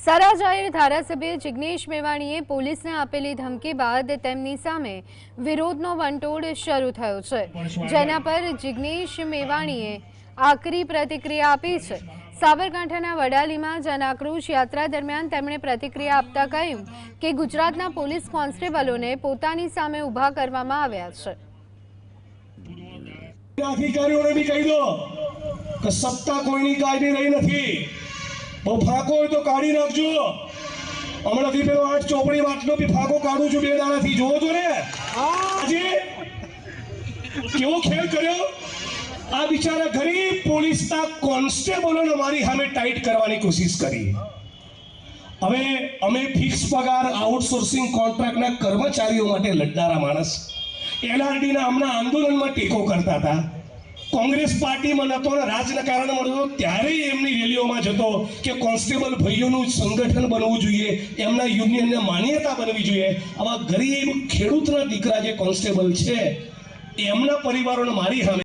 સારા જાહેર ધારાસભ્ય જિગ્નેશ મેવાણીએ પોલીસને આપેલી ધમકી બાદ તેમની સામે વિરોધનો વંટોળ શરૂ થયો છે, જેના પર જિગ્નેશ મેવાણીએ આકરી પ્રતિક્રિયા આપી છે। સાબરકાંઠાના વડાલીમાં જનાક્રોશ યાત્રા દરમિયાન તેમણે પ્રતિક્રિયા આપતા કહ્યું કે ગુજરાતના પોલીસ કોન્સ્ટેબલોને પોતાની સામે ઊભા કરવામાં આવ્યા છે। अधिकारियों भी कही दो कि सत्ता कोई कायदी रही नहीं, वो फाको हो तो काढ़ी नाखजो। हमणांथी पेलो 8 ચોપડી વાતનો बी फाको काढું છું 2 દાડાથી। જોવો છો ને આજે કેવો ખેલ કર્યો। આ બિચારા ગરીબ પોલીસના કોન્સ્ટેબલોને મારી સામે ટાઈટ કરવાની કોશિશ કરી। હવે અમે ફિક્સ પગાર આઉટસોર્સિંગ કોન્ટ્રાક્ટના કર્મચારીઓ માટે લડનારા માણસ એલઆરડીના હમણાં આંદોલનમાં ટેકો કરતા હતા। કોંગ્રેસ પાર્ટીમાં નહોતો ને રાજકારણમાં નહોતો ત્યારે એમની રેલીઓમાં જતો કે કોન્સ્ટેબલ ભાઈઓનું સંગઠન બનવું જોઈએ, એમના યુનિયનને માન્યતા બનવી જોઈએ। આવા ગરીબ ખેડૂતના દીકરા જે કોન્સ્ટેબલ છે એમના પરિવારોને મારી સામે